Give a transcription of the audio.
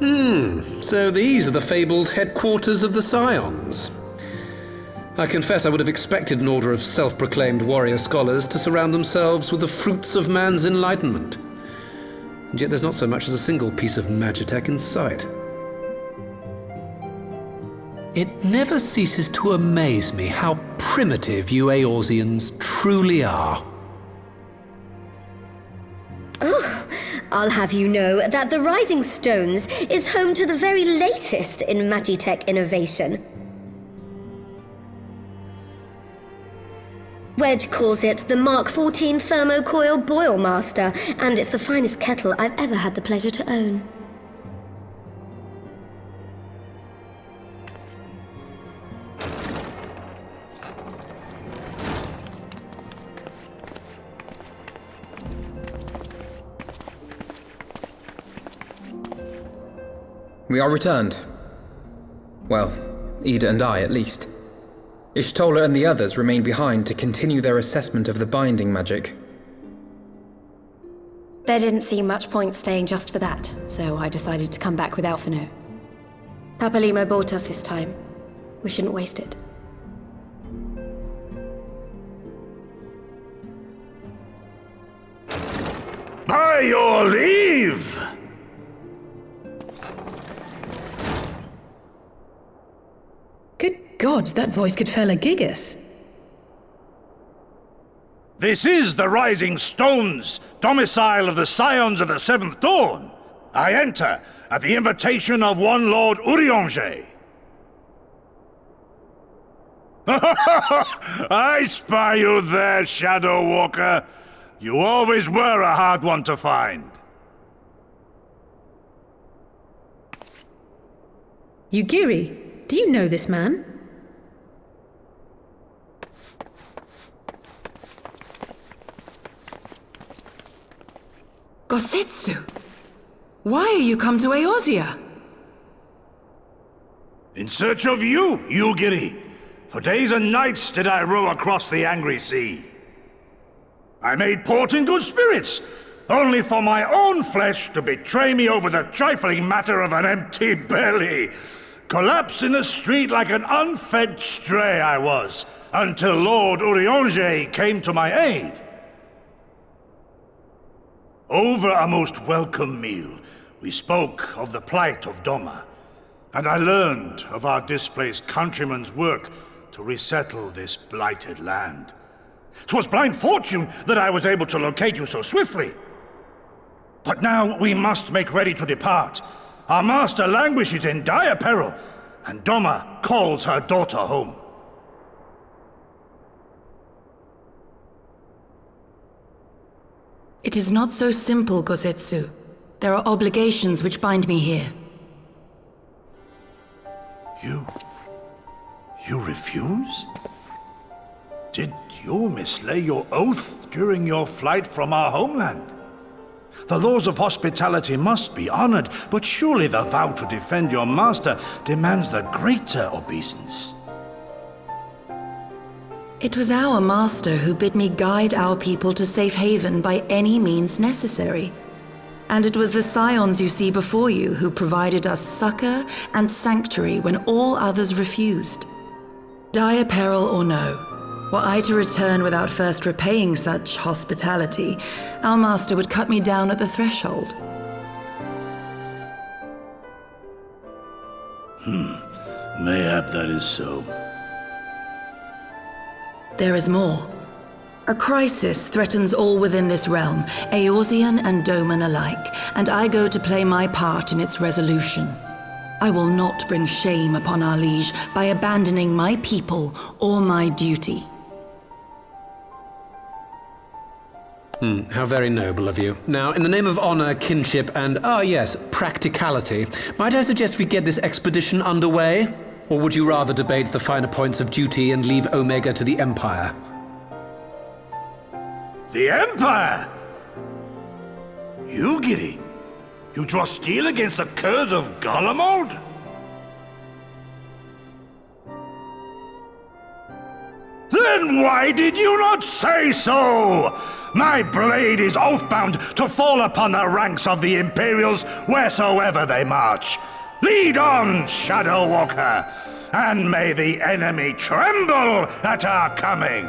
So these are the fabled headquarters of the Scions. I confess I would have expected an order of self-proclaimed warrior scholars to surround themselves with the fruits of man's enlightenment. And yet there's not so much as a single piece of magitech in sight. It never ceases to amaze me how primitive you Eorzeans truly are. Oh, I'll have you know that the Rising Stones is home to the very latest in magitech innovation. Wedge calls it the Mark 14 Thermocoil Boil Master, and it's the finest kettle I've ever had the pleasure to own. We are returned. Well, Ida and I, at least. Ishtola and the others remain behind to continue their assessment of the binding magic. There didn't seem much point staying just for that, so I decided to come back with Alphino. Papalimo bought us this time. We shouldn't waste it. By your leave! Good God, that voice could fell a gigas. This is the Rising Stones, domicile of the Scions of the Seventh Dawn. I enter at the invitation of one Lord Urianger. I spy you there, Shadow Walker. You always were a hard one to find. Yugiri, do you know this man? Gosetsu! Why are you come to Eorzea? In search of you, Yugiri. For days and nights did I row across the angry sea. I made port in good spirits, only for my own flesh to betray me over the trifling matter of an empty belly. Collapsed in the street like an unfed stray I was, until Lord Urianger came to my aid. Over a most welcome meal, we spoke of the plight of Doma, and I learned of our displaced countrymen's work to resettle this blighted land. 'Twas blind fortune that I was able to locate you so swiftly. But now we must make ready to depart. Our master languishes in dire peril, and Doma calls her daughter home. It is not so simple, Gosetsu. There are obligations which bind me here. You refuse? Did you mislay your oath during your flight from our homeland? The laws of hospitality must be honored, but surely the vow to defend your master demands the Greater Obeisance. It was our master who bid me guide our people to safe haven by any means necessary. And it was the Scions you see before you who provided us succor and sanctuary when all others refused. Dire peril or no, were I to return without first repaying such hospitality, our master would cut me down at the threshold. Mayhap that is so. There is more. A crisis threatens all within this realm, Eorzean and Doman alike, and I go to play my part in its resolution. I will not bring shame upon our liege by abandoning my people or my duty. How very noble of you. Now, in the name of honor, kinship, and, yes, practicality, might I suggest we get this expedition underway? Or would you rather debate the finer points of duty and leave Omega to the Empire? The Empire? Yugiri, you draw steel against the curse of Garlemald? Then why did you not say so? My blade is oath-bound to fall upon the ranks of the Imperials wheresoever they march. Lead on, Shadow Walker, and may the enemy tremble at our coming.